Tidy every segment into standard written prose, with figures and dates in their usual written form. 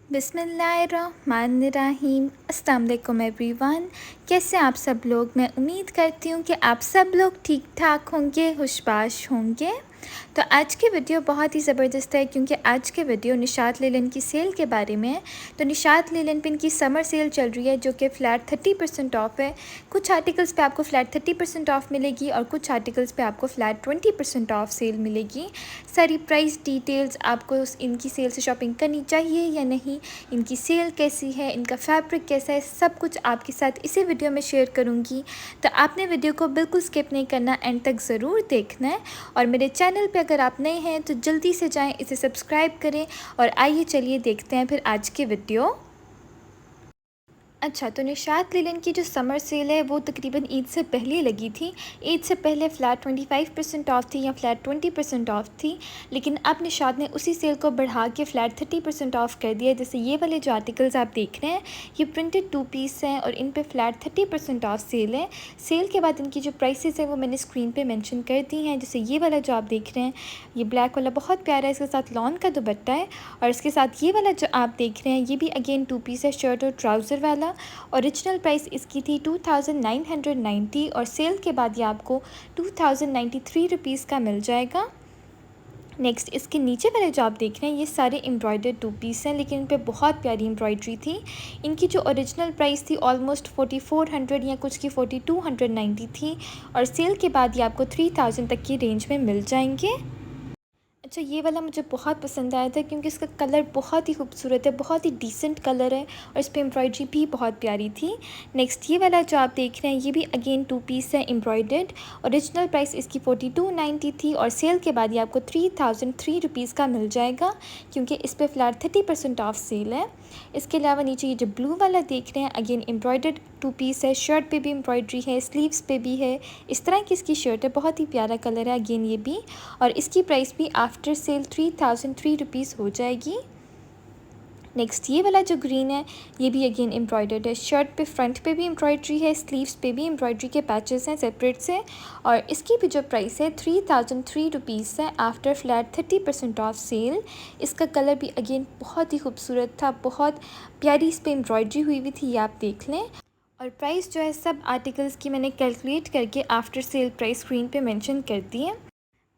बिस्मिल्लाहिर्रहमानिर्रहीम। अस्सलाम वालेकुम एवरीवन। कैसे आप सब लोग? मैं उम्मीद करती हूँ कि आप सब लोग ठीक ठाक होंगे, खुशबाश होंगे। तो आज की वीडियो बहुत ही ज़बरदस्त है क्योंकि आज के वीडियो निशात लेलन की सेल के बारे में है। तो निशात लेलन पे इनकी समर सेल चल रही है जो कि फ़्लैट 30% ऑफ़ है। कुछ आर्टिकल्स पे आपको फ़्लैट 30% ऑफ़ मिलेगी और कुछ आर्टिकल्स पे आपको फ़्लैट 20% ऑफ़ सेल मिलेगी। सारी प्राइस डिटेल्स आपको इनकी सेल से शॉपिंग करनी चाहिए या नहीं, इनकी सेल कैसी है, इनका फैब्रिक कैसा है, सब कुछ आपके साथ इसी वीडियो में शेयर करूंगी। तो आपने वीडियो को बिल्कुल स्किप नहीं करना, एंड तक ज़रूर देखना है। और मेरे चैनल पे अगर आप नए हैं तो जल्दी से जाएं, इसे सब्सक्राइब करें। और आइए चलिए देखते हैं फिर आज की वीडियो। अच्छा, तो निशात लेलन की जो समर सेल है वो तकरीबन ईद से पहले लगी थी। ईद से पहले फ़्लैट 25% ऑफ़ थी या फ़्लैट 20% ऑफ़ थी, लेकिन अब निशात ने उसी सेल को बढ़ा के फ़्लैट 30% ऑफ़ कर दिया है। जैसे ये वाले जो आर्टिकल्स आप देख रहे हैं ये प्रिंटेड 2 पीस हैं और इन पे फ़्लैट 30% ऑफ़ सेल है। सेल के बाद इनकी जो प्राइसेस है वो मैंने स्क्रीन पर मैंशन कर दी हैं। जैसे ये वाला जो आप देख रहे हैं ये ब्लैक वाला बहुत प्यारा है, इसके साथ लॉन का दुपट्टा है। और इसके साथ ये वाला जो आप देख रहे हैं ये भी अगेन 2 पीस है, शर्ट और ट्राउज़र वाला। ओरिजिनल प्राइस इसकी थी 2990 और सेल के बाद ये आपको 2093 रुपीज़ का मिल जाएगा। नेक्स्ट इसके नीचे वाले जो आप देख रहे हैं ये सारे एम्ब्रॉयडर्ड 2 पीस हैं, लेकिन इन पे बहुत प्यारी एम्ब्रॉयडरी थी। इनकी जो ओरिजिनल प्राइस थी ऑलमोस्ट 4400 या कुछ की 4290 थी और सेल के बाद ये आपको 3000 तक की रेंज में मिल जाएंगे। अच्छा, ये वाला मुझे बहुत पसंद आया था क्योंकि इसका कलर बहुत ही खूबसूरत है, बहुत ही डिसेंट कलर है और इस पर एम्ब्रॉयडरी भी बहुत प्यारी थी। नेक्स्ट ये वाला जो आप देख रहे हैं ये भी अगेन 2 पीस है एम्ब्रॉयडर्ड। ओरिजिनल प्राइस इसकी 4290 थी और सेल के बाद ये आपको 3003 रुपीज़ का मिल जाएगा क्योंकि इस पर फ़्लैट 30% ऑफ सेल है। इसके अलावा नीचे ये जो ब्लू वाला देख रहे हैं अगेन एम्ब्रॉयडर्ड 2 पीस है, शर्ट पे भी एम्ब्रॉयडरी है, स्लीव्स पे भी है। इस तरह की इसकी शर्ट है, बहुत ही प्यारा कलर है अगेन ये भी। और इसकी प्राइस भी आफ्टर सेल 3003 रुपीज़ हो जाएगी। नेक्स्ट ये वाला जो ग्रीन है ये भी अगेन एम्ब्रॉयडर्ड है, शर्ट पे फ्रंट पे भी एम्ब्रॉयडरी है, स्लीव्स पे भी एम्ब्रॉयडरी के पैचेस हैं सेपरेट से। और इसकी भी जो प्राइस है 3003 रुपीज़ है आफ्टर फ़्लैट 30% ऑफ सेल। इसका कलर भी अगेन बहुत ही खूबसूरत था, बहुत प्यारी इस पर एम्ब्रॉयडरी हुई थी, ये आप देख लें। और प्राइस जो है सब आर्टिकल्स की मैंने कैलकुलेट करके आफ्टर सेल प्राइस स्क्रीन पे मेंशन कर दी है।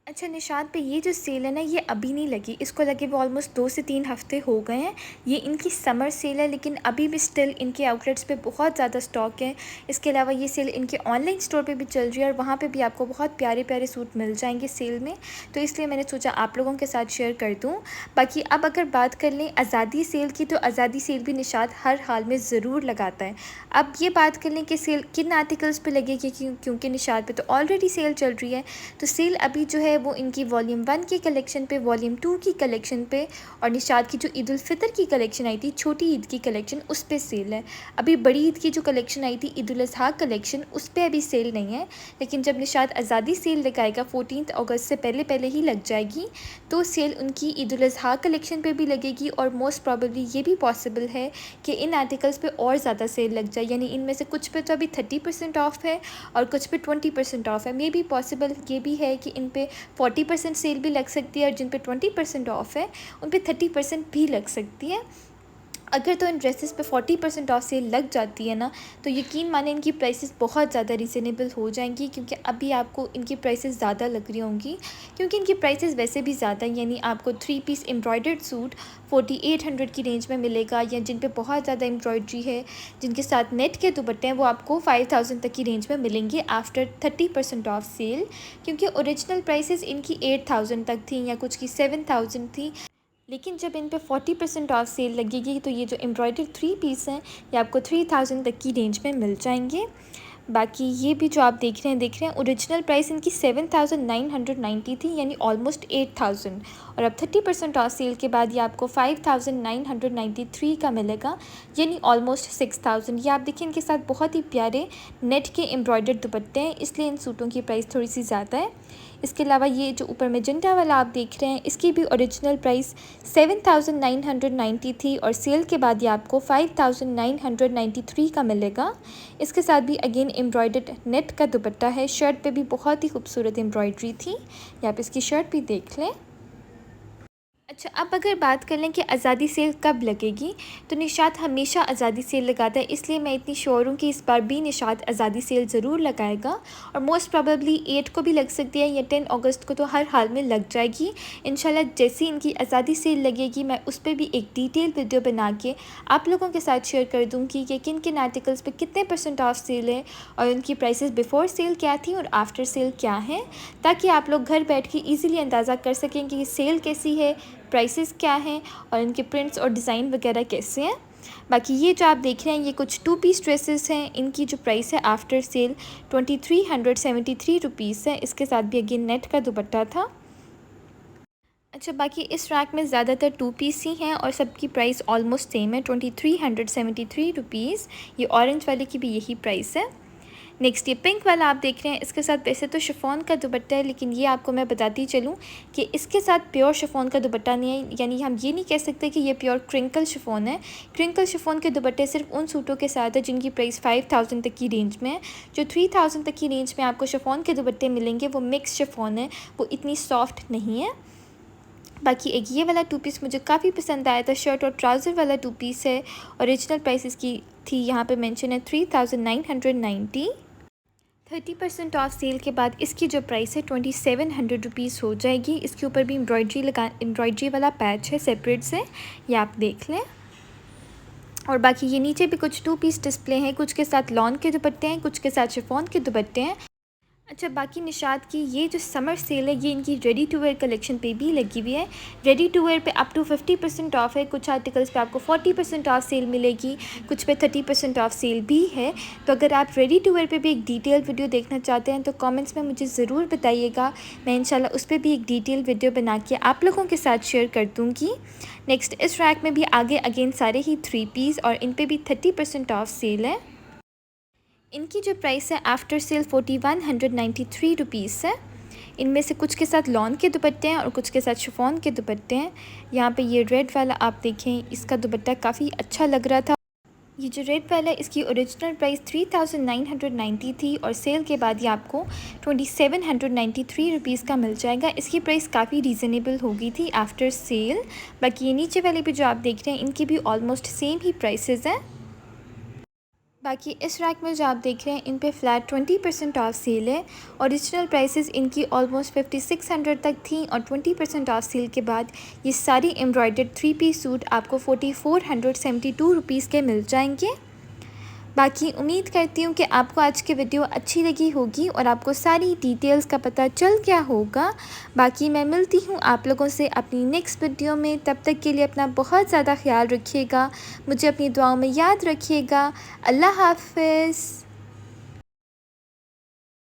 अच्छा, निशात पे ये जो सेल है ना ये अभी नहीं लगी, इसको लगे वो ऑलमोस्ट 2 से 3 हफ़्ते हो गए हैं। ये इनकी समर सेल है लेकिन अभी भी स्टिल इनके आउटलेट्स पे बहुत ज़्यादा स्टॉक है। इसके अलावा ये सेल इनके ऑनलाइन स्टोर पे भी चल रही है और वहाँ पे भी आपको बहुत प्यारे प्यारे सूट मिल जाएंगे सेल में। तो इसलिए मैंने सोचा आप लोगों के साथ शेयर कर दूँ। बाकी अब अगर बात कर लें आज़ादी सेल की, तो आज़ादी सेल भी निशात हर हाल में ज़रूर लगाता है। अब ये बात कर लें कि सेल किन आर्टिकल्स पे लगेगी, क्योंकि निशात पे तो ऑलरेडी सेल चल रही है। तो सेल अभी जो है वो इनकी वॉल्यूम 1 की कलेक्शन पे, वॉल्यूम 2 की कलेक्शन पे और निशात की जो ईद उल फितर की कलेक्शन आई थी, छोटी ईद की कलेक्शन, उस पे सेल है। अभी बड़ी ईद की जो कलेक्शन आई थी ईद उल अज़हा कलेक्शन, उस पे अभी सेल नहीं है। लेकिन जब निशात आज़ादी सेल लगाएगा 14 अगस्त से पहले पहले ही लग जाएगी, तो सेल उनकी ईद उल अज़हा कलेक्शन पे भी लगेगी। और मोस्ट प्रॉबेबली ये भी पॉसिबल है कि इन आर्टिकल्स पे और ज़्यादा सेल लग जाए, यानी इनमें से कुछ पे तो अभी 30% ऑफ है और कुछ पे 20% ऑफ है। मे बी पॉसिबल ये भी है कि इन पे 40% सेल भी लग सकती है और जिन पे 20% ऑफ है उन पे 30% भी लग सकती है। अगर तो इन ड्रेसेस पे 40% ऑफ सेल लग जाती है ना, तो यकीन माने इनकी प्राइसेस बहुत ज़्यादा रीज़नेबल हो जाएंगी क्योंकि अभी आपको इनकी प्राइसेस ज़्यादा लग रही होंगी। क्योंकि इनकी प्राइसेस वैसे भी ज़्यादा हैं, यानी आपको 3 पीस एम्ब्रॉयडर्ड सूट 4800 की रेंज में मिलेगा, या जिन पे बहुत ज़्यादा एम्ब्रॉयडरी है, जिनके साथ नेट के दुपट्टे हैं, वो आपको 5000 तक की रेंज में मिलेंगे आफ्टर 30% ऑफ सेल। क्योंकि ओरिजिनल प्राइसेस इनकी 8000 तक थी या कुछ की 7000 थी, लेकिन जब इन पे 40% ऑफ सेल लगेगी तो ये जो एम्ब्रॉयडर्ड 3 पीस हैं ये आपको 3000 तक की रेंज में मिल जाएंगे। बाकी ये भी जो आप देख रहे हैं ओरिजिनल प्राइस इनकी 7990 थी, यानी ऑलमोस्ट 8000, और अब 30% ऑफ सेल के बाद ये आपको 5993 का मिलेगा, यानी ऑलमोस्ट 6000। ये आप देखिए इनके साथ बहुत ही प्यारे नेट के एम्ब्रॉयडर्ड दुपट्टे हैं, इसलिए इन सूटों की प्राइस थोड़ी सी ज़्यादा है। इसके अलावा ये जो ऊपर मेजेंटा वाला आप देख रहे हैं इसकी भी ओरिजिनल प्राइस 7990 थी और सेल के बाद ये आपको 5993 का मिलेगा। इसके साथ भी अगेन एम्ब्रॉयडर्ड नेट का दुपट्टा है, शर्ट पे भी बहुत ही खूबसूरत एम्ब्रॉयडरी थी। या आप इसकी शर्ट भी देख लें। अच्छा, अब अगर बात कर लें कि आज़ादी सेल कब लगेगी, तो निशात हमेशा आज़ादी सेल लगाता है, इसलिए मैं इतनी श्योर हूँ कि इस बार भी निशात आज़ादी सेल ज़रूर लगाएगा और मोस्ट प्रोबेबली 8 को भी लग सकती है या 10 अगस्त को तो हर हाल में लग जाएगी इंशाल्लाह। जैसे ही इनकी आज़ादी सेल लगेगी मैं उस पर भी एक डिटेल वीडियो बना के आप लोगों के साथ शेयर कर दूँगी कि किन किन आर्टिकल्स पर कितने % ऑफ सेल है और उनकी प्राइसेस बिफोर सेल क्या थी और आफ्टर सेल क्या हैं, ताकि आप लोग घर बैठ के ईज़िली अंदाज़ा कर सकें कि सेल कैसी है, प्राइसेस क्या हैं और इनके प्रिंट्स और डिज़ाइन वगैरह कैसे हैं। बाकी ये जो आप देख रहे हैं ये कुछ 2 पीस ड्रेसेस हैं। इनकी जो प्राइस है आफ्टर सेल 2373 रुपीज़ है। इसके साथ भी अगेन नेट का दुपट्टा था। अच्छा, बाकी इस रैक में ज़्यादातर 2 पीस ही हैं और सबकी प्राइस ऑलमोस्ट सेम है, 2373 रुपीज़। ये ऑरेंज वाले की भी यही प्राइस है। नेक्स्ट ये पिंक वाला आप देख रहे हैं, इसके साथ वैसे तो शिफॉन का दुपट्टा है, लेकिन ये आपको मैं बताती चलूँ कि इसके साथ प्योर शिफॉन का दुपट्टा नहीं है, यानी हम ये नहीं कह सकते कि ये प्योर क्रिंकल शिफॉन है। क्रिंकल शिफॉन के दुपट्टे सिर्फ उन सूटों के साथ है जिनकी प्राइस 5000 तक की रेंज में है। जो 3000 तक की रेंज में आपको शिफॉन के दुपट्टे मिलेंगे वो मिक्स शिफॉन है, वो इतनी सॉफ्ट नहीं है। बाकी एक ये वाला 2 पीस मुझे काफ़ी पसंद आया था, शर्ट और ट्राउज़र वाला 2 पीस है। ओरिजिनल प्राइस इसकी थी यहाँ पे मेंशन है 3990। 30% ऑफ सेल के बाद इसकी जो प्राइस है 2700 रुपीज़ हो जाएगी। इसके ऊपर भी एम्ब्रॉयड्री वाला पैच है सेपरेट से, ये आप देख लें। और बाकी ये नीचे भी कुछ 2 पीस डिस्प्ले हैं, कुछ के साथ लॉन के दुपट्टे हैं, कुछ के साथ शिफॉन के दुपट्टे हैं। अच्छा, बाकी निशात की ये जो समर सेल है ये इनकी रेडी टू वेयर कलेक्शन पे भी लगी हुई है। रेडी टू वेयर पे अप टू 50% ऑफ है। कुछ आर्टिकल्स पे आपको 40% ऑफ सेल मिलेगी, कुछ पे 30% ऑफ सेल भी है। तो अगर आप रेडी टू वेयर पे भी एक डिटेल वीडियो देखना चाहते हैं तो कमेंट्स में मुझे ज़रूर बताइएगा, मैं इंशाल्लाह उस पर भी एक डिटेल वीडियो बना के आप लोगों के साथ शेयर कर दूँगी। नेक्स्ट इस रैक में भी आगे अगेन सारे ही 3 पीस और इन पर भी 30% ऑफ सेल है। इनकी जो प्राइस है आफ्टर सेल 4193 रुपीज़ है। इनमें से कुछ के साथ लॉन के दुपट्टे हैं और कुछ के साथ शिफॉन के दुपट्टे हैं। यहाँ पे ये रेड वाला आप देखें, इसका दुपट्टा काफ़ी अच्छा लग रहा था। ये जो रेड वाला है इसकी ओरिजिनल प्राइस 3990 थी और सेल के बाद ये आपको 2793 रुपीज़ का मिल जाएगा। इसकी प्राइस काफ़ी रीज़नेबल हो गई थी आफ्टर सेल। बाकी ये नीचे वाले भी जो आप देख रहे हैं इनकी भी ऑलमोस्ट सेम ही प्राइसेस हैं। बाकी इस रैक में जो आप देख रहे हैं इन पे फ्लैट 20% ऑफ सेल है। ओरिजिनल प्राइसेस इनकी ऑलमोस्ट 5600 तक थी और 20% ऑफ सेल के बाद ये सारी एम्ब्रॉयडर्ड 3 पीस सूट आपको 4472 रुपीज़ के मिल जाएंगे। बाकी उम्मीद करती हूँ कि आपको आज की वीडियो अच्छी लगी होगी और आपको सारी डिटेल्स का पता चल गया होगा। बाकी मैं मिलती हूँ आप लोगों से अपनी नेक्स्ट वीडियो में, तब तक के लिए अपना बहुत ज़्यादा ख्याल रखिएगा, मुझे अपनी दुआओं में याद रखिएगा। अल्लाह हाफ़िज़।